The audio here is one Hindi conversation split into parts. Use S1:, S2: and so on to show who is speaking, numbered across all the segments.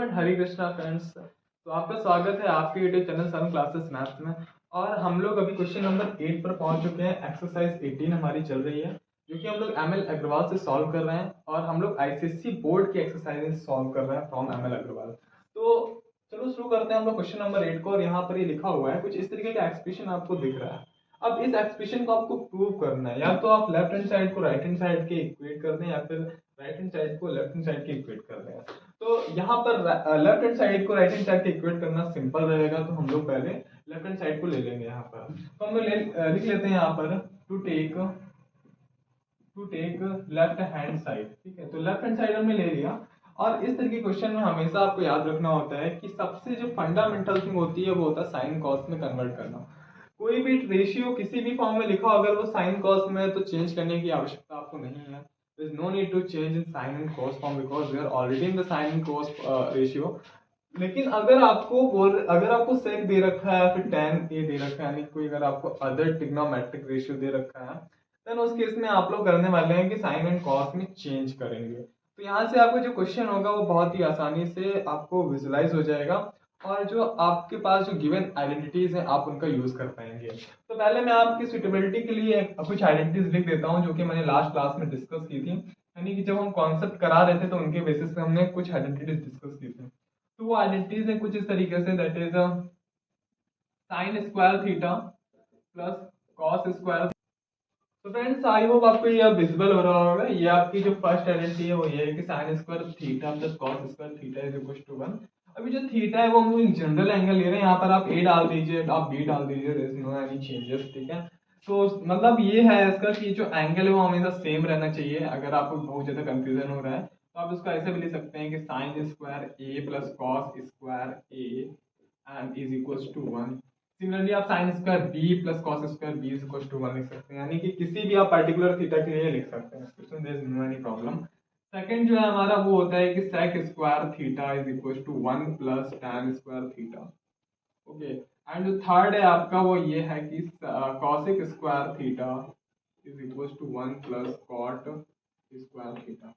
S1: And Hare Krishna friends. तो आपका स्वागत है आपके यूट्यूब चैनल सन क्लासेस मैथ्स में। और हम लोग अभी क्वेश्चन नंबर 8 पर पहुंच चुके हैं। एक्सरसाइज 18 हमारी चल रही है जो कि हम लोग एमएल अग्रवाल से सॉल्व कर रहे हैं और हम लोग आईसीएससी बोर्ड की एक्सरसाइजेस सॉल्व कर रहे हैं फ्रॉम एमएल अग्रवाल। तो चलो शुरू करते हैं हम लोग क्वेश्चन नंबर 8 को। और यहाँ पर ये लिखा हुआ है, कुछ इस तरीके का एक्सप्रेशन आपको दिख रहा है। अब इस एक्सप्रेशन को आपको प्रूव करना है, या तो आप लेफ्ट हैंड साइड को राइट हैंड साइड के इक्वेट कर दें या फिर राइट हैंड साइड को लेफ्ट हैंड साइड के इक्वेट कर दें। तो यहाँ पर लेफ्ट हैंड साइड को राइट हैंड साइड के इक्वेट करना सिंपल रहेगा, तो हम लोग पहले लेफ्ट हैंड साइड को ले लेंगे। यहाँ पर तो हम लोग लिख लेते हैं यहाँ पर to take left hand side. ठीक है, तो लेफ्ट हैंड साइड हमने ले लिया। और इस तरह के क्वेश्चन में हमेशा आपको याद रखना होता है कि सबसे जो फंडामेंटल थिंग होती है वो होता है साइन कॉस में कन्वर्ट करना। कोई भी रेशियो किसी भी फॉर्म में लिखा अगर वो साइन कॉस में है तो चेंज करने की आवश्यकता आपको नहीं है। There is no need to change in sin and cos form because we are already in the sin and cos ratio. लेकिन अगर आपको sec दे रखा है या फिर tan a दे रखा है, यानी कोई अगर आपको अदर ट्रिग्नोमेट्रिक रेशियो दे रखा है, देन उस केस में आप लोग करने वाले हैं कि sin and cos में चेंज करेंगे। तो यहाँ से आपको जो क्वेश्चन होगा वो बहुत ही आसानी से आपको विजुलाइज हो जाएगा और जो आपके पास जो गिवन आइडेंटिटीज हैं आप उनका यूज कर पाएंगे। तो पहले मैं आपकी सुटेबिलिटी के लिए कुछ आइडेंटिटीज लिख देता हूं जो कि मैंने लास्ट क्लास में डिस्कस की थी, यानी कि जब हम कॉन्सेप्ट करा रहे थे तो उनके बेसिस पे हमने कुछ आइडेंटिटीज डिस्कस की थी। तो वो आइडेंटिटीज हैं कुछ इस तरीके से, that is sine square theta plus cos square. तो फ्रेंड्स आई होप आपको ये विजिबल हो रहा होगा। ये आपकी जो फर्स्ट आइडेंटिटी है वो ये है कि sine square theta plus cos square theta is equal to 1। अभी जो थीटा है वो हम लोग जनरल एंगल ले रहे हैं, यहाँ पर आप ए डाल दीजिए, आप बी डाल दीजिए, there is no any changes. ठीक है, तो मतलब ये है इसका कि जो एंगल है वो हमेशा सेम रहना चाहिए। अगर आपको बहुत ज्यादा कंफ्यूजन हो रहा है तो आप उसको ऐसे भी लिख सकते हैं कि sine square A plus cos square A and is equal to 1। Similarly आप sine square b plus cos square b is equal to 1 लिख सकते हैं, यानी कि किसी भी आप पर्टिकुलर थीटा के लिए लिख सकते हैं, इसमें there is no any problem. Second जो है हमारा वो होता है कि sec square theta is equal to 1 plus tan square theta. Okay, and जो थर्ड है आपका वो ये है कि cosec square theta is equal to 1 plus cot square theta.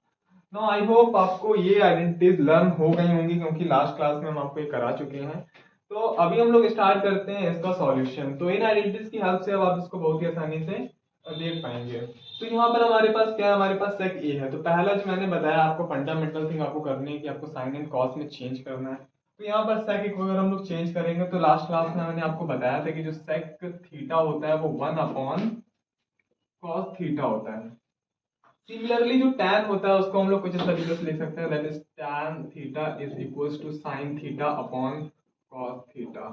S1: No I hope आपको ये आइडेंटिटीज लर्न हो गई होंगी क्योंकि लास्ट क्लास में हम आपको ये करा चुके हैं। तो अभी हम लोग स्टार्ट करते हैं इसका सॉल्यूशन। तो इन आइडेंटिटीज की हेल्प से अब आप इसको बहुत ही आसानी से देख पाएंगे। तो यहाँ पर हमारे पास क्या है, हमारे पास सेक ए है। तो पहला जो मैंने बताया आपको फंडामेंटल थिंग आपको करनी है कि आपको साइन एंड कॉस में चेंज करना है। तो यहाँ पर सेक ए को अगर हम लोग चेंज करेंगे तो लास्ट क्लास में मैंने आपको बताया था कि जो सेक थीटा होता है वो 1 अपॉन कॉस थीटा होता है। सिमिलरली जो tan होता है उसको हम लोग कुछ इस तरीके से लिख सकते हैं, that is tan theta is equals to sin theta upon cos theta.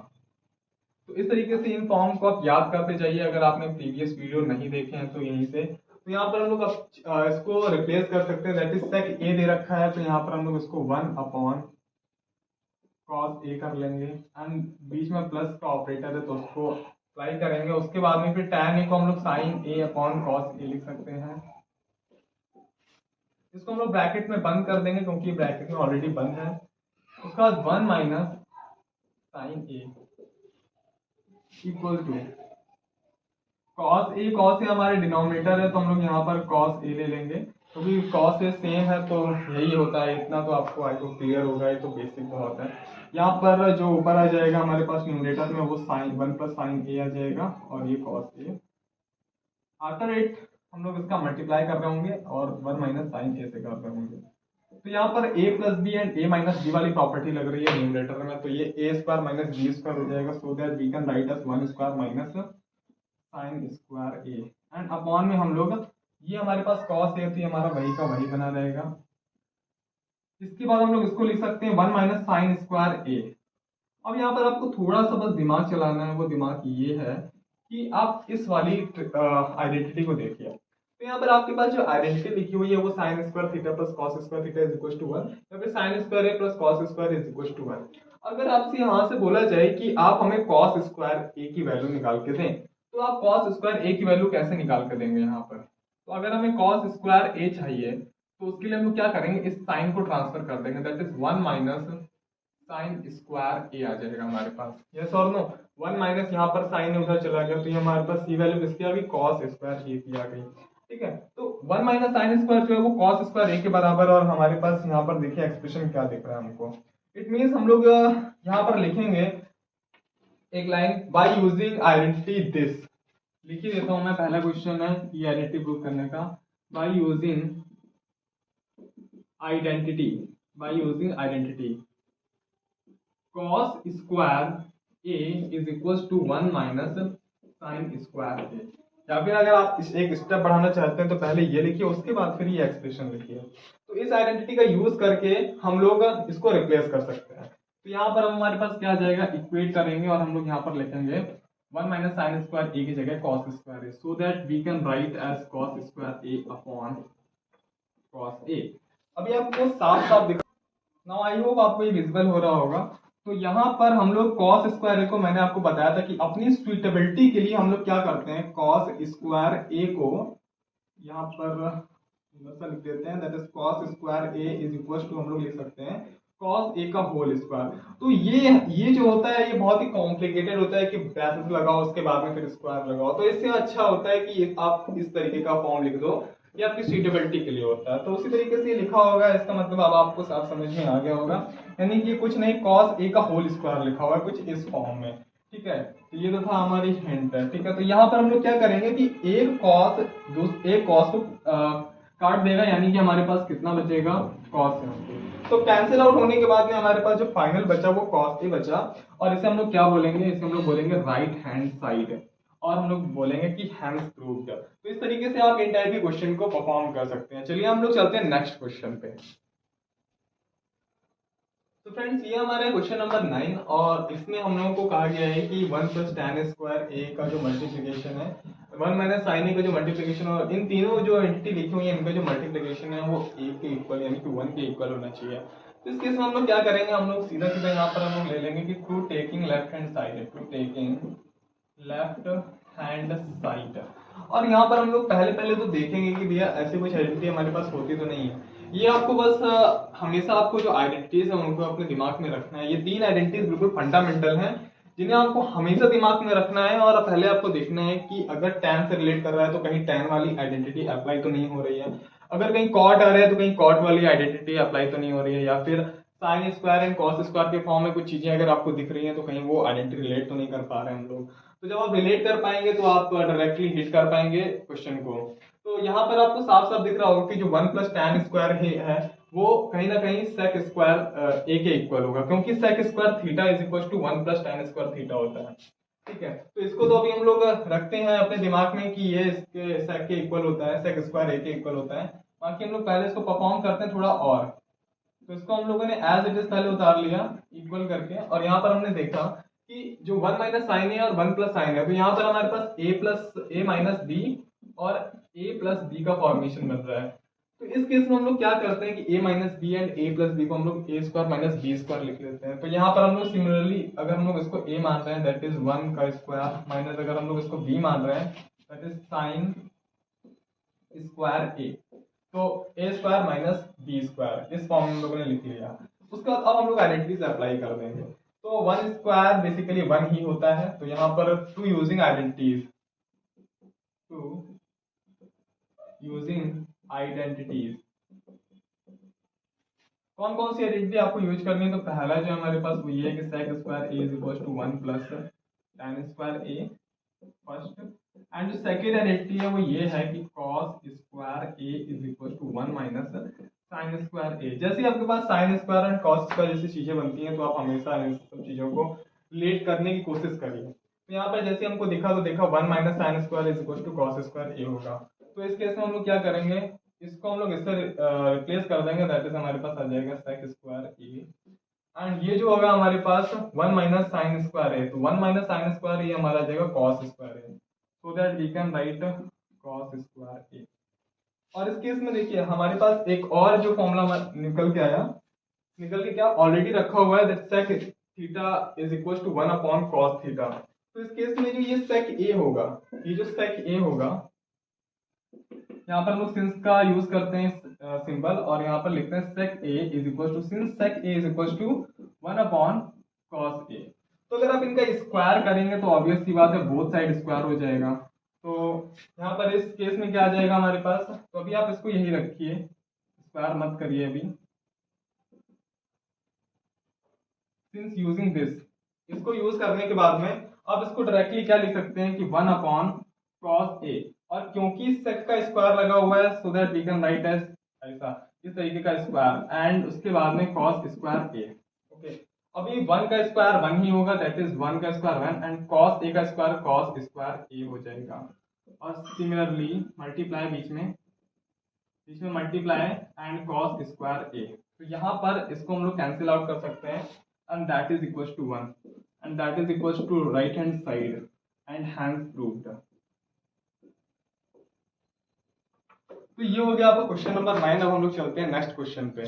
S1: तो इस तरीके से इन फॉर्म को आप याद करते जाइए अगर आपने प्रीवियस वीडियो नहीं देखे हैं तो यहीं से। तो यहाँ पर हम लोग इसको रिप्लेस कर सकते हैं, दैट इज sec a दे रखा है तो यहाँ पर हम लोग इसको 1 अपॉन cos a कर लेंगे एंड बीच में प्लस का ऑपरेटर है तो उसको अप्लाई करेंगे। उसके बाद में फिर tan a को हम लोग sin a upon cos a लिख सकते हैं। इसको हम लोग ब्रैकेट में बंद कर देंगे क्योंकि ब्रैकेट में ऑलरेडी बंद है। उसके बाद 1 minus sine a equal to cos a हमारे डिनोमिनेटर है तो हम लोग यहाँ पर कॉस ए ले लेंगे क्योंकि कॉस ए सेम है तो यही होता है। इतना तो आपको आई होप क्लियर होगा, ये तो बेसिक बहुत है। यहाँ पर जो ऊपर आ जाएगा हमारे पास न्यूमरेटर में वो साइन 1 प्लस साइन ए आ जाएगा और ये कॉस ए। आफ्टर इट हम लोग इसका मल्टीप्लाई कर रहे होंगे और 1 माइनस साइन ए से कर रहे होंगे। तो यहाँ पर a plus B and a minus B वाली प्रॉपर्टी लग रही है न्यूमरेटर में, तो ये a square minus B square हो जाएगा, so that we can write as 1 square minus sine square A and upon में हम लोग ये हमारे पास cos a, तो ये हमारा वही का वही बना रहेगा। इसके बाद हम लोग इसको लिख सकते हैं 1 माइनस साइन स्क्वायर ए। अब यहाँ पर आपको थोड़ा सा बस दिमाग चलाना है, वो दिमाग ये है कि आप इस वाली आइडेंटिटी को देखिए। तो यहाँ पर आपके पास जो आइडेंटिटी लिखी हुई है वो sine square theta plus cos square theta is equal to 1 या फिर sine square A plus cos square is equal to 1। अगर आपसे यहाँ से बोला जाए कि आप हमें कॉस स्क्वायर ए की वैल्यू निकाल के दें तो आप कॉस स्क्वायर ए की वैल्यू कैसे निकाल के देंगे यहाँ पर। तो अगर हमें कॉस स्क्वायर ए चाहिए तो उसके लिए हम लोग क्या करेंगे, इस साइन को ट्रांसफर कर देंगे, that is 1 minus sine square ए आ जाएगा हमारे पास। यस और नो, 1 माइनस यहाँ पर साइन उधर चला गया तो ये हमारे पास सी वैल्यू किसकी आ गई, कॉस स्क्वायर ए की आ गई। ठीक है, तो 1 माइनस साइन स्क्वायर जो है वो कॉस स्क्वायर ए के बराबर, और हमारे पास यहाँ पर देखिए एक्सप्रेशन क्या दिख रहा है हमको, इट मीन्स हम लोग यहाँ पर लिखेंगे एक line, bye using identity this. लिख ही देता हूं मैं, पहला क्वेश्चन है ये आइडेंटिटी प्रूव करने का। By using identity, by using identity cos square a is equal to 1 minus sine square a। या फिर अगर आप इस एक स्टेप बढ़ाना चाहते हैं तो पहले ये लिखिए, उसके बाद फिर ये एक्सप्रेशन लिखिए। तो इस आइडेंटिटी का यूज करके हम लोग इसको रिप्लेस कर सकते हैं। तो यहाँ पर हमारे पास क्या आ जाएगा, इक्वेट करेंगे और हम लोग यहाँ पर लिखेंगे 1 माइनस साइन स्क्वायर ए की जगह cos square a, so that we can write as cos square A upon cos a. अभी आपको साफ साफ दिखा, नाउ आई होप आपको ये विजिबल हो रहा होगा। तो यहाँ पर हम लोग कॉस स्क्वायर ए को, मैंने आपको बताया था कि अपनी सुइटेबिलिटी के लिए हम लोग क्या करते हैं, कॉस स्क्वायर ए को यहाँ पर लिख देते हैं, that is cos square A is equal to, हम लोग लिख सकते हैं कॉस ए का होल स्क्वायर। तो ये जो होता है ये बहुत ही कॉम्प्लिकेटेड होता है कि ब्रैकेट लगाओ उसके बाद में फिर स्क्वायर लगाओ। तो इससे अच्छा होता है कि आप इस तरीके का फॉर्म लिख दो, ये आपकी सुइटेबिलिटी के लिए होता है। तो उसी तरीके से लिखा होगा, इसका मतलब अब आपको साफ समझ में आ गया होगा। यानी कि कुछ नहीं, कॉस ए का होल स्क्वायर लिखा हुआ है कुछ इस फॉर्म में, ठीक है। तो ये तो था हमारी हिंट, ठीक है। तो यहाँ पर हम लोग क्या करेंगे कि एक कॉस को काट देगा, यानी कि हमारे पास कितना बचेगा, कॉस है। तो कैंसिल आउट होने के बाद में हमारे पास जो फाइनल बचा वो कॉस ए बचा, और इसे हम लोग क्या बोलेंगे, इसे हम लोग बोलेंगे राइट हैंड साइड, और हम लोग बोलेंगे कि हैंस प्रूव्ड। तो इस तरीके से आप इन टाइप के क्वेश्चन को परफॉर्म कर सकते हैं। चलिए हम लोग चलते हैं नेक्स्ट क्वेश्चन पे। तो फ्रेंड्स ये हमारा क्वेश्चन नंबर 9, और इसमें हम लोगों को कहा गया है कि 1 प्लस tan स्क्वायर ए का जो मल्टीप्लीकेशन है, 1 माइनस साइन ए का जो मल्टीप्लीकेशन, और इन तीनों जो एंटिटी लिखी हुई है इनका जो मल्टीप्लीकेशन है वो ए के इक्वल यानी कि 1 के इक्वल होना चाहिए। तो इस केस में हम लोग क्या करेंगे, हम लोग सीधा सीधा यहाँ पर हम लोग ले लेंगे कि to taking left hand side, to taking left hand side. और यहाँ पर हम लोग पहले पहले तो देखेंगे कि भैया ऐसी कुछ आइडेंटिटी हमारे पास होती तो नहीं है। ये आपको बस हमेशा आपको जो आइडेंटिटीज है उनको अपने दिमाग में रखना है। ये 3 आइडेंटिटीज बिल्कुल फंडामेंटल हैं जिन्हें आपको हमेशा दिमाग में रखना है, और पहले आपको देखना है कि अगर tan से रिलेट कर रहा है तो कहीं tan वाली आइडेंटिटी अप्लाई तो नहीं हो रही है, अगर कहीं cot आ रहा है तो कहीं cot वाली आइडेंटिटी अप्लाई तो नहीं हो रही है, या फिर sine square and cos square के फॉर्म में कुछ चीजें अगर आपको दिख रही हैं तो कहीं वो आइडेंटिटी रिलेट तो नहीं कर पा रहे हैं हम लोग। तो जब आप रिलेट कर पाएंगे तो आप डायरेक्टली हिट कर पाएंगे क्वेश्चन को। तो यहाँ पर आपको साफ साफ दिख रहा होगा कि जो 1 प्लस tan स्क्वायर है वो कहीं ना कहीं सेक स्क्वायर ए के इक्वल होगा, क्योंकि sec square theta is equal to 1 plus tan square theta होता है, ठीक है। तो इसको तो अभी हम लोग रखते हैं अपने दिमाग में कि ये इसके सेक के इक्वल होता है, सेक स्क्वायर ए के इक्वल होता है। बाकी हम लोग पहले इसको परफॉर्म करते हैं थोड़ा और। तो इसको हम लोगों ने एज इट इज पहले उतार लिया इक्वल करके, और यहाँ पर हमने देखा कि जो 1 माइनस साइन है और 1 प्लस साइन है, तो यहाँ पर हमारे पास a plus A minus B और a प्लस बी का फॉर्मेशन बन रहा है। तो इस केस में हम लोग क्या करते हैं कि a minus B and a plus B को हम लोग a square minus B square लिख लेते हैं। तो यहाँ पर हम लोग सिमिलरली अगर हम लोग इसको a मान रहे हैं दैट इज 1 का स्क्वायर, माइनस अगर हम लोग इसको b मान रहे हैं that is sine square A, तो ए स्क्वायर माइनस बी स्क्वायर इस फॉर्म में हम लोगों ने लिख लिया। उसके बाद अब हम लोग आइडेंटिटीज अप्लाई कर देंगे। तो 1 स्क्वायर बेसिकली 1 ही होता है, तो यहाँ पर to using identities, to using identities कौन कौन सी आइडेंटिटी आपको यूज करनी है। तो पहला जो हमारे पास वो ये है कि sec square A is equal to 1 plus tan square a first, and जो सेकेंड आइडेंटिटी है वो ये है कि cos square A is equal to 1 minus sine square a. जैसे आपके पास sine square and cos square जैसी चीजें बनती हैं तो आप हमेशा इन सब चीजों को रिलेट करने की कोशिश करिए। तो यहाँ पर जैसे हमको दिखा तो देखा 1 minus sine square is equal to cos square a होगा। तो इस केस में हम लोग क्या करेंगे, इसको हम लोग इससे रिप्लेस कर देंगे, दैट इज हमारे पास आ जाएगा sec स्क्वायर ए, एंड ये जो होगा हमारे पास 1 माइनस साइन स्क्वायर है, तो 1 माइनस साइन स्क्वायर ये हमारा आ जाएगा cos स्क्वायर है, so that we can write cos square ए। और इस केस में देखिए हमारे पास एक और जो फॉर्मूला निकल के आया, निकल के क्या ऑलरेडी रखा हुआ है, that sec theta is equal to 1 upon cos theta. तो इस केस में जो ये sec a होगा, ये जो sec a होगा, यहाँ पर हम लोग सिंस का यूज करते हैं सिंबल, और यहाँ पर लिखते हैं sec a is equal to, since sec a is equal to 1 upon cos a। तो अगर आप इनका स्क्वायर करेंगे तो ऑब्वियस सी बात है बोथ साइड स्क्वायर हो जाएगा। तो यहाँ पर इस केस में क्या आ जाएगा हमारे पास, तो अभी आप इसको यही रखिए, स्क्वायर मत करिए अभी। सिंस यूजिंग दिस, इसको यूज करने के बाद में आप इसको डायरेक्टली क्या लिख सकते हैं कि 1 अपॉन कॉस ए, और क्योंकि सेक का स्क्वायर लगा हुआ है so that we can write as ऐसा इस तरीके का स्क्वायर एंड उसके बाद में कॉस स्क्वायर ए। ओके, अभी 1 का स्क्वायर 1 ही होगा, दैट इज 1 का स्क्वायर 1 एंड कॉस ए का स्क्वायर कॉस स्क्वायर ए हो जाएगा। और सिमिलरली मल्टीप्लाई बीच में multiply and cos square A, तो यहाँ पर इसको हम लोग कैंसिल आउट कर सकते हैं and that is equal to 1 and that is equal to right hand side and hence proved. तो ये हो गया आपका क्वेश्चन नंबर 9। अब हम लोग चलते हैं नेक्स्ट क्वेश्चन पे।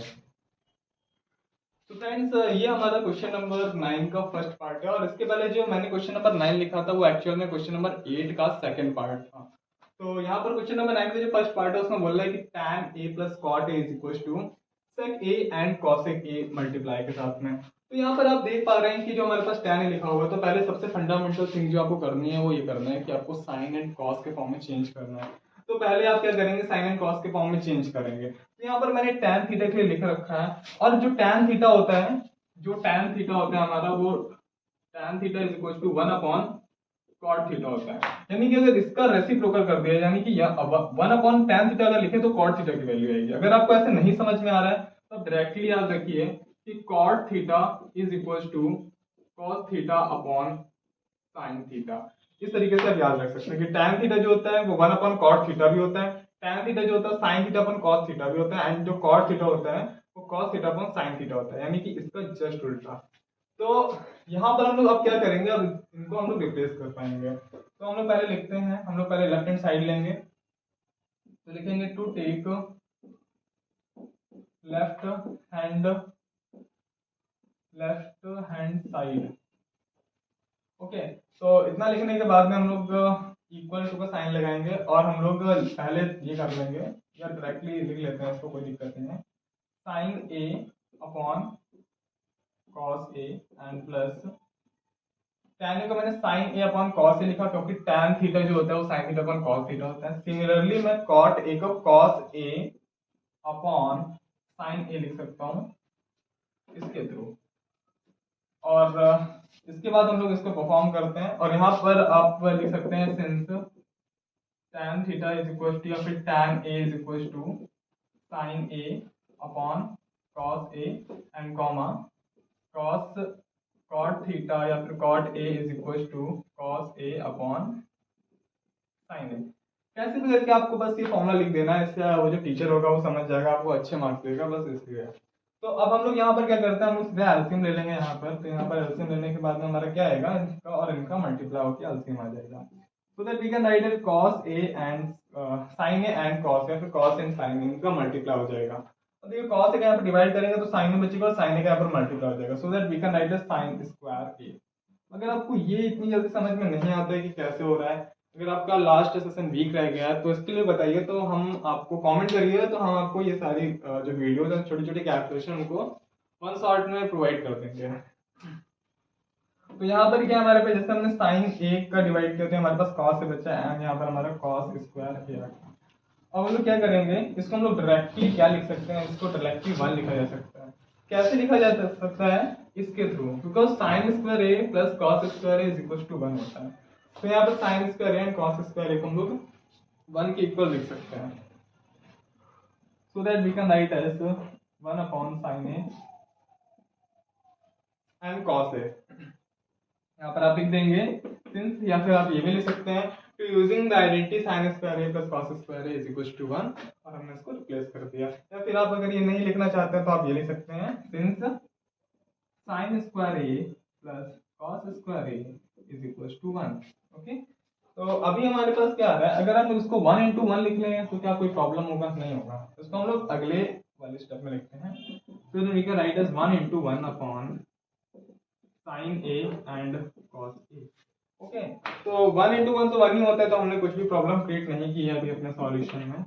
S1: तो फ्रेंड्स ये हमारा क्वेश्चन नंबर 9 का फर्स्ट पार्ट है, और इसके पहले जो मैंने क्वेश्चन नंबर 9 लिखा था वो एक्चुअल में क्वेश्चन नंबर 8 का सेकंड पार्ट था। तो यहाँ पर क्वेश्चन नंबर 9 का जो फर्स्ट पार्ट है उसमें बोल रहा है कि tan a plus cot a is equal to sec a and cosec a multiply के साथ में। तो यहाँ पर आप देख पा रहे हैं कि जो हमारे पास tan a लिखा हुआ है, तो पहले सबसे फंडामेंटल थिंग जो आपको करनी है वो ये करना है कि आपको साइन एंड कॉस के फॉर्म में चेंज करना है। तो पहले आप क्या करेंगे, साइन एंड कॉस के फॉर्म में चेंज करेंगे। तो यहाँ पर मैंने tan थीटा के लिए लिख रखा है, और जो tan थीटा होता है हमारा, वो tan theta is equal to 1 upon cot theta होता है। यानी कि अगर इसका रेसिप्रोकल कर दिया, यानी कि 1 अपॉन tan थीटा अगर लिखे तो कॉट थीटा की वैल्यू आएगी। अगर आपको ऐसे नहीं समझ में आ रहा है तो डायरेक्टली याद रखिए कि cot theta is equal to cos theta upon sine theta. इस तरीके से आप याद रख सकते हैं कि tan थीटा जो होता है वो 1 अपॉन कॉट थीटा भी होता है, tan थीटा जो होता है sign theta upon cos theta भी होता है, एंड जो कॉट थीटा होता है वो cos theta upon sine theta होता है, यानी कि इसका जस्ट उल्टा। तो यहाँ पर हम लोग अब क्या करेंगे, अब इनको हम लोग रिप्लेस कर पाएंगे। तो हम लोग पहले लिखते हैं, हम लोग पहले लेफ्ट हैंड साइड लेंगे, तो लिखेंगे to take left hand side. Okay, तो इतना लिखने के बाद में हम लोग इक्वल टू का साइन लगाएंगे, और हम लोग पहले ये कर लेंगे या डायरेक्टली लिख लेते हैं, इसको कोई दिक्कत नहीं है। Sine A upon cos A and plus tan को मैंने sin a upon cos a लिखा, क्योंकि tan थीटा जो होता है वो sin theta upon cos theta होता है। सिमिलरली मैं cot a को cos a upon sin a लिख सकता हूँ इसके थ्रू, और इसके बाद हम लोग इसको परफॉर्म करते हैं, और यहाँ पर आप लिख सकते हैं since tan theta is equal to, या फिर tan a is equal to sin a upon cos a and comma cot theta या फिर cot a is equal to cos a upon sin a। कैसे भी करके आपको बस ये फॉर्मूला लिख देना है, इससे वो जो टीचर होगा वो समझ जाएगा, आपको अच्छे मार्क्स देगा, बस इसलिए। तो अब हम लोग यहाँ पर क्या करते हैं, हम लोग सीधा एलसीएम ले लेंगे यहाँ पर। तो यहाँ पर एलसीएम लेने के बाद में हमारा क्या आएगा, इनका और इनका मल्टीप्लाई होकर एलसीएम आ जाएगा। So that we can write it cos a and sin a and cos, या फिर cos एंड sin इनका मल्टीप्लाई हो जाएगा। तो देखिए cos a यहाँ पर डिवाइड करेंगे तो sin में बचेगा, और sin a का यहाँ पर मल्टीप्लाई हो जाएगा, so that we can write it sin square a। अगर आपको ये इतनी जल्दी समझ में नहीं आता है कि कैसे हो रहा है, अगर आपका लास्ट सेशन वीक रह गया है तो इसके लिए बताइए, तो हम आपको कमेंट करिए, तो हम आपको ये सारी जो वीडियोस हैं छोटी छोटी कैलकुलेशन उनको वन शॉट में प्रोवाइड कर देंगे। तो यहाँ पर क्या हमारे पास, जैसे हमने साइन ए का डिवाइड किया तो हमारे पास cos से बचा है, एंड यहाँ पर हमारा cos स्क्वायर ए रखा। अब हम लोग क्या करेंगे, इसको हम लोग डायरेक्टली क्या लिख सकते हैं, इसको डायरेक्टली 1 लिखा जा सकता है। कैसे लिखा जा सकता है, इसके through, because sine square A plus cos square A is equal to 1 होता है। तो यहाँ पर sine square A and cos square a को हम लोग 1 के इक्वल लिख सकते हैं, so that we can write as 1 upon sine a and cos a. यहाँ पर आप लिख देंगे सिंस, या फिर आप ये भी लिख सकते हैं to using the identity sin square A plus cos square A is equal to 1, और हमने इसको रिप्लेस कर दिया। या फिर आप अगर ये नहीं लिखना चाहते हैं तो आप ये लिख सकते हैं since sin square A plus cos square A is equal to 1। Okay, तो अभी हमारे पास क्या आ रहा है, अगर हम इसको 1 into 1 लिख लें तो क्या कोई प्रॉब्लम होगा, नहीं होगा। इसको हम लोग अगले वाले स्टेप में लिखते हैं, तो we can write as 1 into 1 upon sin a and cos a। Okay, तो 1 into 1 तो 1 ही होता है, तो हमने कुछ भी प्रॉब्लम क्रिएट नहीं की है अभी अपने सॉल्यूशन में।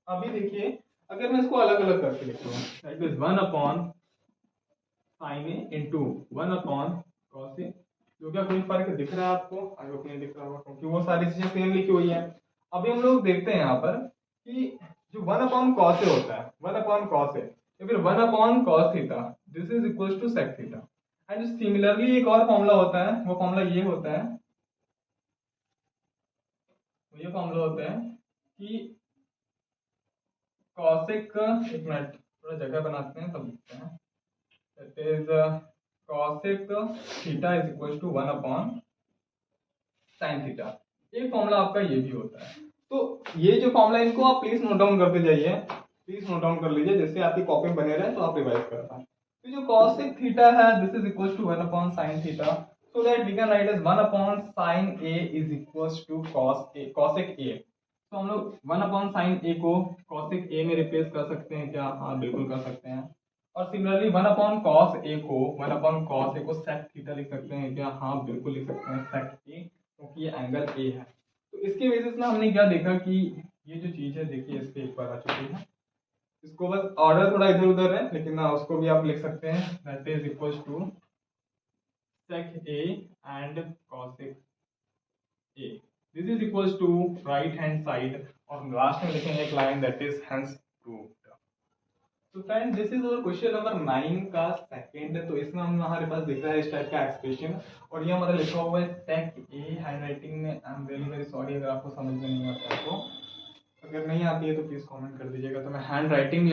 S1: अभी देखिए, अगर मैं इसको अलग अलग करके लिख लूँ, that is 1 upon sin a into 1 upon cos a। जो क्या कोई फर्क दिख रहा है आपको, आई होप नहीं दिख रहा होगा, क्योंकि वो सारी चीजें सेम लिखी हुई है। अभी हम लोग देखते हैं यहाँ पर कि जो 1 अपॉन cos a होता है, 1 अपॉन cos a, या फिर 1 upon cos theta, this is equal to sec theta. And similarly एक और फॉर्मूला होता है, वो फॉर्मूला ये होता है, ये फॉर्मूला होता है कि कॉसेक, एक मिनट थोड़ा जगह बनाते हैं तब लिखते हैं, that is cosec theta is equal to 1 upon sine theta. एक फॉर्मूला आपका ये भी होता है। तो ये जो फॉर्मूला है इनको आप प्लीज नोट डाउन करते जाइए, प्लीज नोट डाउन कर लीजिए, जिससे आपकी कॉपी में बने रहे तो आप रिवाइज कर पाए। तो जो कॉसेक थीटा है this is equal to 1 upon sine theta, so that we can write as 1 upon sine a is equal to cosec a. तो हम लोग 1 अपॉन साइन ए को कॉसेक ए में रिप्लेस कर सकते हैं क्या? हाँ बिल्कुल कर सकते हैं। और सिमिलरली 1 अपॉन कॉस ए को 1 अपॉन कॉस ए को सेक थीटा लिख सकते हैं क्या? हाँ बिल्कुल लिख सकते हैं सेक ए, क्योंकि ये एंगल ए है। तो इसके बेसिस में हमने क्या देखा कि ये जो चीज है देखिए इस पे एक बार आ चुकी है, इसको बस ऑर्डर थोड़ा इधर उधर है लेकिन ना उसको भी आप लिख सकते हैं, that is equal to sec A and cosec A, this is equal to right hand side, और लास्ट में लिखेंगे एक line that is hence proved. तो friend this is our question number 9 का सेकंड। तो इसमें हम हमारे पास दिख रहा है इस टाइप का एक्सप्रेशन, और ये हमारा लिखा हुआ है सेक ए, हैंडराइटिंग में I am very very sorry अगर आपको समझ में नहीं आता है, तो अगर नहीं आती है तो प्लीज कमेंट कर दीजिएगा। तो मैं हैंड राइटिंग,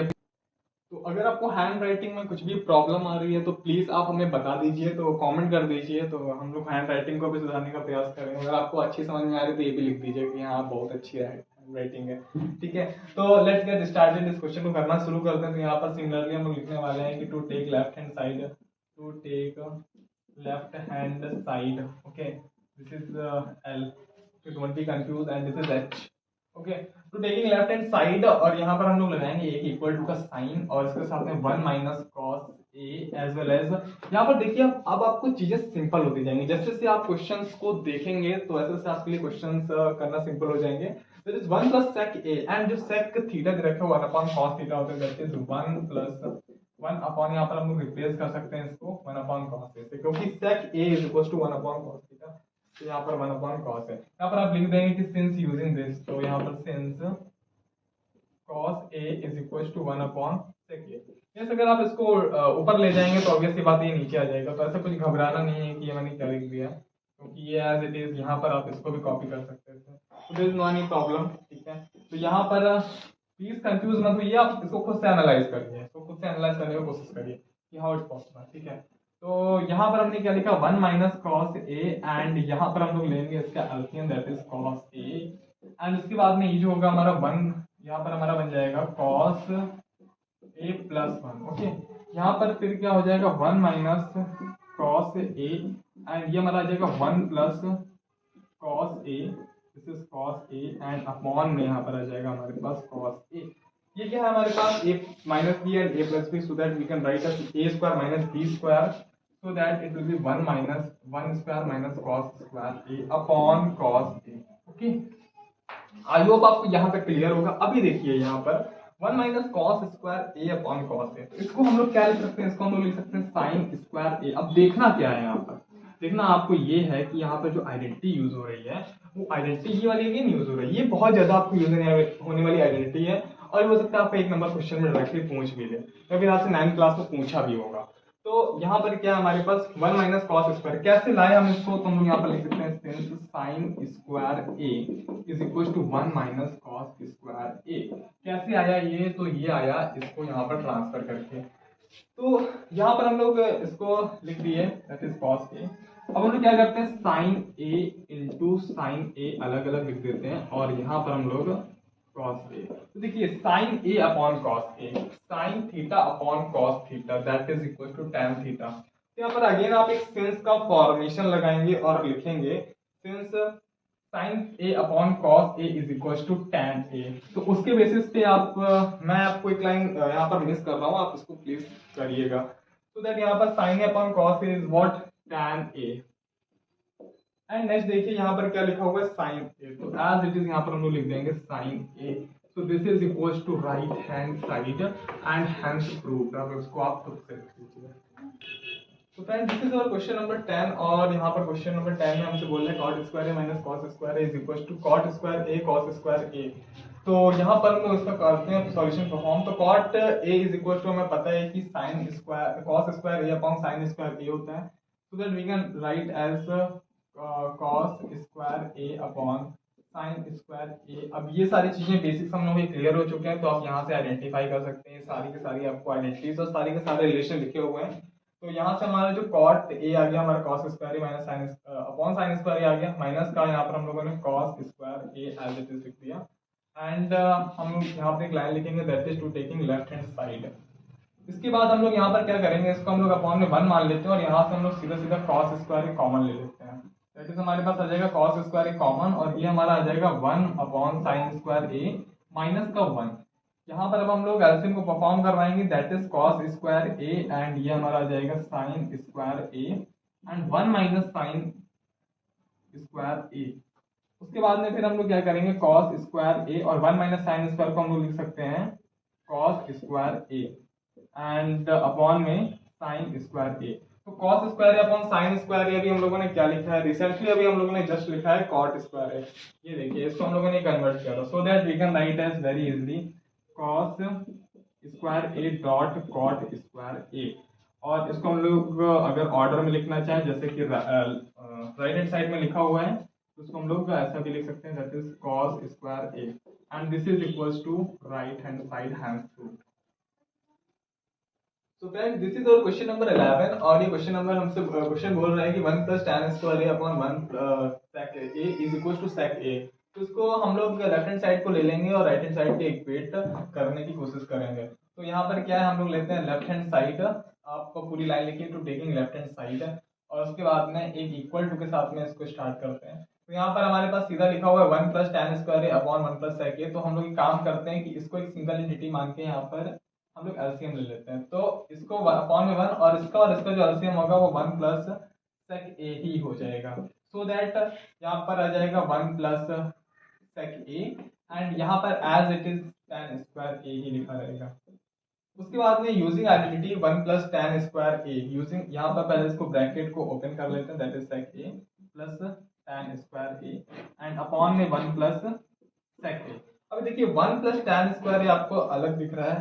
S1: तो अगर आपको हैंड राइटिंग में कुछ भी प्रॉब्लम आ रही है तो प्लीज आप हमें बता दीजिए, तो कमेंट कर दीजिए, तो हम लोग हैंड राइटिंग को भी सुधारने का प्रयास करेंगे। अगर आपको अच्छी समझ में आ रही है तो ये भी लिख दीजिए कि हाँ बहुत अच्छी हैंड राइटिंग है, ठीक है। तो लेट्स गेट स्टार्टेड, इस क्वेश्चन को करना शुरू करते हैं। तो यहाँ पर सिमिलरली हम लोग लिखने वाले हैं कि to take left hand side, to take left hand side, okay this is L, don't be confuse, and this is H, okay. तो टेकिंग लेफ्ट हैंड साइड, और यहाँ पर हम लोग लगाएंगे एक इक्वल टू का साइन, और इसके साथ में 1 माइनस कॉस ए एज वेल एज, यहाँ पर देखिए अब आपको चीजें सिंपल होती जाएंगी, जैसे जैसे आप क्वेश्चंस को देखेंगे तो वैसे वैसे आपके लिए क्वेश्चंस करना सिंपल हो जाएंगे। That is 1 plus sec A, and जो सेक थीटा दे रखा है 1 अपॉन कॉस थीटा होता है, दैट इज 1 प्लस 1 अपॉन, यहाँ पर हम लोग रिप्लेस कर सकते हैं इसको 1 अपॉन कॉस ए से, क्योंकि sec A is equal to 1 upon cos theta, तो यहाँ पर 1 अपॉन कॉस है। यहाँ पर आप लिख देंगे कि सिंस यूजिंग दिस, तो यहाँ पर since cos a is equal to 1 upon sec a। Yes, अगर आप इसको ऊपर ले जाएंगे तो ऑब्वियस सी बात ये नीचे आ जाएगा, तो ऐसा कुछ घबराना नहीं है कि ये मैंने क्या लिख दिया, क्योंकि ये एज इट इज यहाँ पर आप इसको भी कॉपी कर सकते थे, तो there is no any problem, ठीक है। तो यहाँ पर प्लीज कंफ्यूज मत होइए, आप इसको खुद से एनालाइज करिए, इसको खुद से एनालाइज करने की कोशिश करिए कि हाउ इट्स पॉसिबल, ठीक है। तो यहाँ पर हमने क्या लिखा 1 माइनस कॉस ए, एंड यहाँ पर हम लोग लेंगे इसका LCM that is cos A, and उसके बाद में ये जो होगा हमारा 1, यहाँ पर हमारा बन जाएगा कॉस ए प्लस 1, ओके। यहाँ पर फिर क्या हो जाएगा 1 माइनस कॉस ए, एंड ये हमारा आ जाएगा 1 plus cos A, this is cos A, and upon में यहाँ पर आ जाएगा हमारे पास कॉस ए। ये क्या है हमारे पास a minus B and a plus b, so that we can write as a square minus b square, so that it will be 1 minus 1 square minus cos square a upon cos a, okay. I hope आपको यहाँ तक क्लियर होगा। अभी देखिए यहाँ पर 1 माइनस कॉस स्क्वायर ए अपॉन कॉस ए, इसको हम लोग क्या लिख सकते हैं, इसको हम लोग लिख सकते हैं साइन स्क्वायर ए। अब देखना क्या है यहाँ पर, देखना आपको ये है कि यहाँ पर जो आइडेंटिटी यूज हो रही है वो आइडेंटिटी ये वाली नहीं यूज हो रही है, ये बहुत ज्यादा आपको यूज होने वाली आइडेंटिटी है, और हो सकता है आपका 1 नंबर क्वेश्चन में डायरेक्टली पूछ भी ले, क्योंकि आपसे 9th क्लास में पूछा भी होगा। तो यहाँ पर क्या है हमारे पास 1 माइनस कॉस स्क्वायर, कैसे लाए हम इसको, तो हम यहाँ पर लिख सकते हैं since sine square A is equal to 1 minus cos square A. कैसे आया ये, तो ये आया इसको यहाँ पर ट्रांसफर करके, तो यहाँ पर हम लोग इसको लिख दिए दैट इज कॉस ए। अब हम लोग क्या करते हैं साइन ए इंटू साइन ए अलग अलग लिख देते हैं, और यहाँ पर हम लोग कॉस ए, तो देखिए sine A upon cos a, sine theta upon cos theta that is equal to tan theta. तो यहाँ पर अगेन आप एक सिंस का फॉर्मेशन लगाएंगे और लिखेंगे since sine A upon cos a is equal to tan a. तो उसके बेसिस पे आप मैं आपको एक लाइन यहाँ पर मिस कर रहा हूँ, आप इसको प्लीज करिएगा। तो दैट यहाँ पर sine A upon cos a is what tan a, and next देखिए यहाँ पर क्या लिखा हुआ है साइन ए, तो एज इट इज यहाँ पर हम लोग लिख देंगे sine a, so this is equal to right hand side and hence proved. अब इसको आप खुद से लिख लीजिए। तो friend this is our question number 10, और यहाँ पर क्वेश्चन नंबर 10 में हमसे बोल रहे हैं cot square A minus cos square A is equal to cot square A cos square A. तो यहाँ पर हम लोग इसका करते हैं सॉल्यूशन परफॉर्म। तो cot A is equal to, हमें पता है कि sine square cos square A upon sine square A होता है, so that we can write as cos square A upon sine square A. अब ये सारी चीजें बेसिक्स हम लोग क्लियर हो चुके हैं, तो आप यहाँ से आइडेंटिफाई कर सकते हैं सारी की सारी आपको आइडेंटिटीज और सारे के सारे रिलेशन लिखे हुए हैं। तो यहाँ से हमारा जो कॉट ए आ गया, हमारा cos square A minus sine upon sine square ए आ गया, माइनस का यहाँ पर हम लोगों ने cos square A as it is लिख दिया। एंड हम लोग यहाँ पे एक लाइन लिखेंगे that is to taking left hand side. इसके बाद हम लोग यहाँ पर क्या करेंगे, इसको हम लोग अपॉन में 1 मान लेते हैं और यहाँ से हम लोग सीधा सीधा कॉस स्क्वायर कॉमन ले लेते हैं। दैट इज हमारे पास आ जाएगा कॉस स्क्वायर कॉमन, और ये हमारा आ जाएगा 1 upon sine square A minus का 1। यहाँ पर अब हम लोग एलसीएम को परफॉर्म करवाएंगे, that is cos square A and ये हमारा आ जाएगा sine square A and 1 minus sine square A. उसके बाद में फिर हम लोग क्या करेंगे, कॉस स्क्वायर ए और 1 माइनस साइन स्क्वायर को हम लोग लिख सकते हैं cos square A and upon में साइन स्क्वायर ए। तो कॉस स्क्वायर ए अपॉन साइन स्क्वायर ए अभी हम लोगों ने क्या लिखा है, रिसेंटली अभी हम लोगों ने जस्ट लिखा है कॉट स्क्वायर ए। ये देखिए इसको हम लोगों ने कन्वर्ट किया था, so that we can write as very easily cos square A dot cot square ए। और इसको हम लोग अगर ऑर्डर में लिखना चाहें, जैसे कि राइट हैंड साइड में लिखा हुआ है, तो उसको हम लोग ऐसा भी लिख सकते हैं, that is cos square A and this is equals to right hand side hands through. So friend this is our question number 11, और ये क्वेश्चन नंबर हमसे क्वेश्चन बोल रहा है कि 1 plus tan square A upon 1 sec a is equals to sec a। तो इसको हम लोग लेफ्ट हैंड साइड को ले लेंगे और राइट हैंड साइड के इक्वेट करने की कोशिश करेंगे। तो यहाँ पर क्या है, हम लोग लेते हैं लेफ्ट हैंड साइड, आपको पूरी लाइन लिखिए to taking left hand side, और उसके बाद में एक इक्वल टू के साथ में इसको स्टार्ट करते हैं। तो यहाँ पर हमारे पास सीधा लिखा हुआ है 1 plus tan square A upon 1 plus sec a। तो हम लोग एक काम करते हैं कि इसको एक सिंगल एंटिटी मान के यहाँ पर हम लोग एलसीएम ले लेते हैं। तो इसको अपॉन में 1 और इसका जो एलसीएम होगा वो 1 प्लस sec a ही हो जाएगा, सो दैट यहाँ पर आ जाएगा 1 प्लस sec a एंड यहाँ पर as it is tan square a ही लिखा रहेगा। उसके बाद में using identity 1 plus tan square a, using यहाँ पर पहले इसको ब्रैकेट को ओपन कर लेते हैं, that is sec a plus tan square a and upon में 1 प्लस sec a। अब देखिए 1 प्लस tan स्क्वायर a आपको अलग दिख रहा है,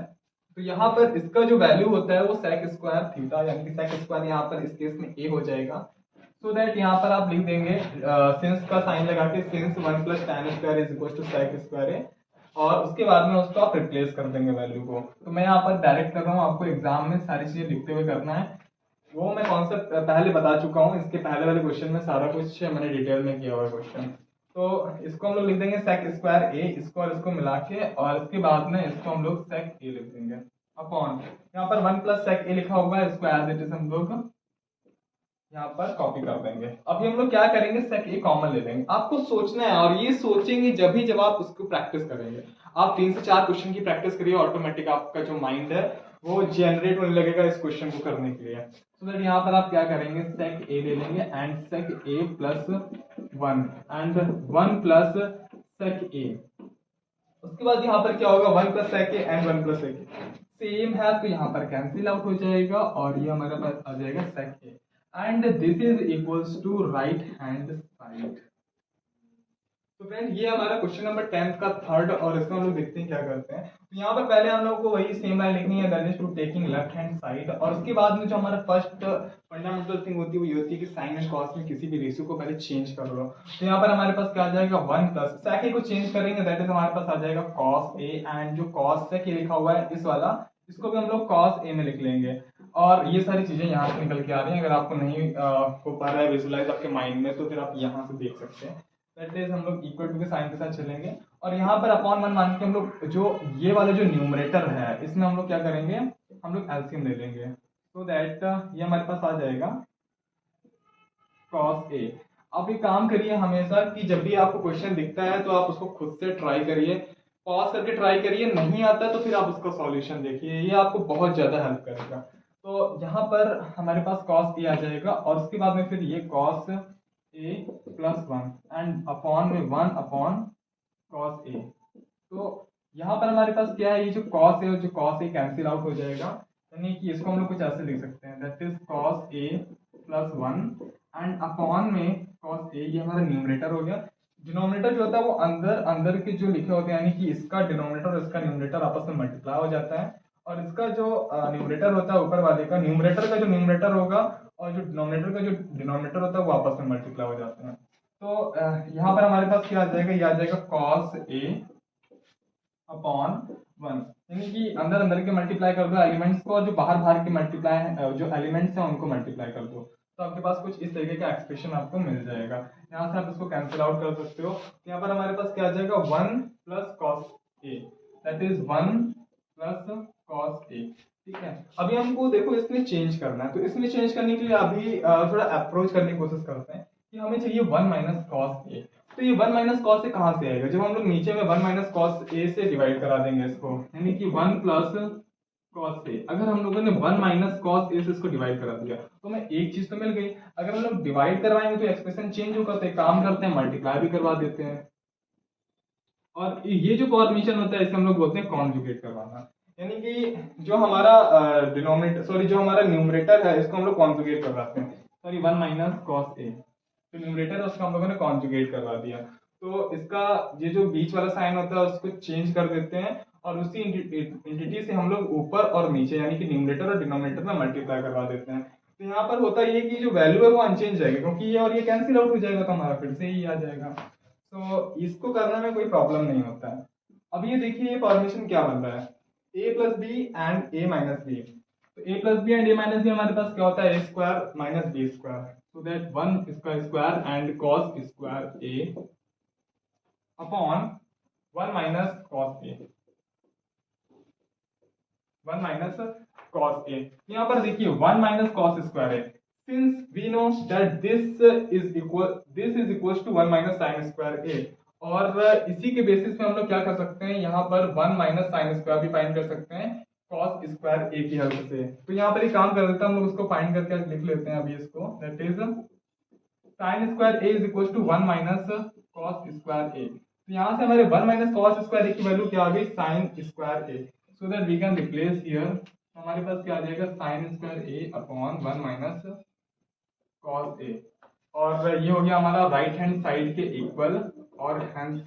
S1: तो यहाँ पर इसका जो वैल्यू होता है वो sec स्क्वायर थीटा, यानी कि sec स्क्वायर यहाँ पर इस केस में a हो जाएगा। सो दैट यहाँ पर आप लिख देंगे सिंस का साइन लगा के, since 1 plus tan square is equal to sec square a, और उसके बाद में उसको आप रिप्लेस कर देंगे वैल्यू को। तो मैं यहाँ पर डायरेक्ट कर रहा हूँ, आपको एग्जाम में सारी चीजें लिखते हुए करना है, वो मैं कॉन्सेप्ट पहले बता चुका हूँ, इसके पहले वाले क्वेश्चन में सारा कुछ मैंने डिटेल में किया हुआ है क्वेश्चन। तो इसको हम लोग लिख देंगे sec स्क्वायर a, इसको और इसको मिला के, और इसके बाद में इसको हम लोग sec a लिख देंगे अपॉन, यहाँ पर 1 प्लस sec a लिखा हुआ है, इसको एज इट इज हम लोग यहाँ पर कॉपी कर देंगे। अभी हम लोग क्या करेंगे, sec a कॉमन ले लेंगे। आपको सोचना है और ये सोचेंगे जब आप उसको प्रैक्टिस करेंगे। आप 3 से 4 क्वेश्चन की प्रैक्टिस करिए, ऑटोमेटिक आपका जो माइंड है वो जनरेट होने लगेगा इस क्वेश्चन को करने के लिए। सो दैट यहाँ पर आप क्या करेंगे, sec a ले लेंगे and sec a plus 1 and 1 plus sec a। उसके बाद यहाँ पर क्या होगा, 1 plus sec a and 1 plus sec a same है, तो यहाँ पर कैंसिल आउट हो जाएगा और ये हमारे पास आ जाएगा sec a and this is equals to right hand side. तो फ्रेंड ये हमारा क्वेश्चन नंबर 10 का थर्ड, और इसमें हम लोग देखते हैं क्या करते हैं। तो यहाँ पर पहले हम लोग को वही सेम लाइन लिखनी है, that is to taking left hand side, और उसके बाद में जो हमारा फर्स्ट फंडामेंटल थिंग होती है वो ये होती है कि साइन एंड कॉस में किसी भी रेशियो को पहले चेंज कर लो। तो यहाँ पर हमारे पास क्या आ जाएगा, 1 प्लस sec a को चेंज करेंगे, दैट इज हमारे पास आ जाएगा cos a एंड जो cos sec a लिखा हुआ है इस वाला, इसको भी हम लोग cos a में लिख लेंगे। और ये सारी चीजें यहाँ से निकल के आ रही हैं, अगर आपको नहीं हो पा रहा है विजुलाइज आपके माइंड में, तो फिर आप यहाँ से देख सकते हैं। दैट इज हम लोग इक्वल टू के साइन के साथ चलेंगे, और यहाँ पर अपॉन 1 मान के हम लोग जो ये वाला जो न्यूमरेटर है इसमें हम लोग क्या करेंगे, हम लोग एलसीएम ले लेंगे, सो दैट ये हमारे पास आ जाएगा cos a। आप ये काम करिए हमेशा कि जब भी आपको क्वेश्चन दिखता है तो आप उसको खुद से ट्राई करिए, पॉज करके ट्राई करिए, नहीं आता है तो फिर आप उसका सॉल्यूशन देखिए, ये आपको बहुत ज़्यादा हेल्प करेगा। तो यहाँ पर हमारे पास cos a आ जाएगा, और उसके बाद में फिर ये cos a plus 1 and upon में 1 अपॉन cos a। तो यहाँ पर हमारे पास क्या है, ये जो cos a और जो cos a कैंसिल आउट हो जाएगा, यानी कि इसको हम लोग कुछ ऐसे लिख सकते हैं, that is cos a plus 1 and upon में cos a, ये हमारा न्यूमरेटर हो गया, डिनोमिनेटर जो होता है वो अंदर अंदर के जो लिखे होते हैं, यानी कि इसका डिनोमिनेटर और इसका न्यूमरेटर आपस में मल्टीप्लाई हो जाता है, और इसका जो न्यूमरेटर होता है ऊपर वाले का, न्यूमरेटर का जो न्यूमरेटर होगा और जो डिनोमिनेटर का जो डिनोमिनेटर होता है वो आपस में मल्टीप्लाई हो जाते हैं। तो यहाँ पर हमारे पास क्या आ जाएगा, ये आ जाएगा कॉस ए अपॉन 1, यानी कि अंदर अंदर के मल्टीप्लाई कर दो एलिमेंट्स को, और जो बाहर बाहर के मल्टीप्लाई है जो एलिमेंट्स हैं उनको मल्टीप्लाई कर दो, तो आपके पास कुछ इस तरीके का एक्सप्रेशन आपको मिल जाएगा। यहाँ से आप इसको कैंसिल आउट कर सकते हो। यहाँ पर हमारे पास क्या आ जाएगा, 1 plus cos A, that is 1 plus cos A. ठीक है, अभी हमको देखो इसमें चेंज करना है, तो इसमें चेंज करने के लिए अभी थोड़ा अप्रोच करने की कोशिश करते हैं कि हमें चाहिए 1 माइनस कॉस ए। तो ये 1 माइनस कॉस ए कहाँ से आएगा, जब हम लोग नीचे में 1 माइनस कॉस ए से डिवाइड करा देंगे इसको, यानी कि 1 प्लस कॉस ए। अगर हम लोगों ने 1 माइनस कॉस ए से इसको डिवाइड करा दिया तो हमें एक चीज तो मिल गई। अगर हम लोग डिवाइड करवाएंगे तो एक्सप्रेशन चेंज होगा, तो एक काम करते हैं मल्टीप्लाई भी करवा देते हैं, और ये जो फॉर्मेशन होता है इसे हम लोग बोलते हैं कॉन्जुगेट करवाना, यानी कि जो हमारा डिनोमिनेटर सॉरी जो हमारा न्यूमरेटर है इसको हम लोग कॉन्जुगेट करवाते हैं, सॉरी 1 माइनस कॉस ए, तो न्यूमरेटर है उसको हम लोगों ने कॉन्जुगेट करवा दिया, तो इसका ये जो बीच वाला साइन होता है उसको चेंज कर देते हैं, और उसी एंटिटी से हम लोग ऊपर और नीचे यानी कि न्यूमरेटर और डिनोमिनेटर में मल्टीप्लाई करवा देते हैं। तो यहाँ पर होता ये कि जो वैल्यू है वो अनचेंज रहेगी, क्योंकि ये और ये कैंसिल आउट हो जाएगा, तो हमारा फिर से ही आ जाएगा, तो इसको करने में कोई प्रॉब्लम नहीं होता है। अब ये देखिए ये फॉर्मेशन क्या बन रहा है, a plus B and a minus B. तो a plus B and a minus B हमारे पास क्या होता है, a square minus B square, so that 1 इसका square and cos square a upon 1 minus cos a, 1 minus cos A. यहाँ पर देखिए 1 माइनस कॉस स्क्वायर है, since we know that this is equal to 1 minus sine square ए, और इसी के बेसिस पे हम लोग क्या कर सकते हैं, यहाँ पर 1 माइनस साइन स्क्वायर भी फाइंड कर सकते हैं कॉस स्क्वायर ए की हेल्प से। तो यहाँ पर एक काम कर देते हैं हम लोग, उसको फाइंड करके लिख लेते हैं अभी इसको, that is sine square A is equal to 1 minus cos square A. तो यहाँ से हमारे 1 माइनस कॉस स्क्वायर ए की वैल्यू क्या आ गई, sine square a, so that we can replace here, हमारे पास क्या आ जाएगा, sine square A upon 1 minus cos a, और ये हो गया हमारा राइट हैंड साइड के इक्वल, और हेंस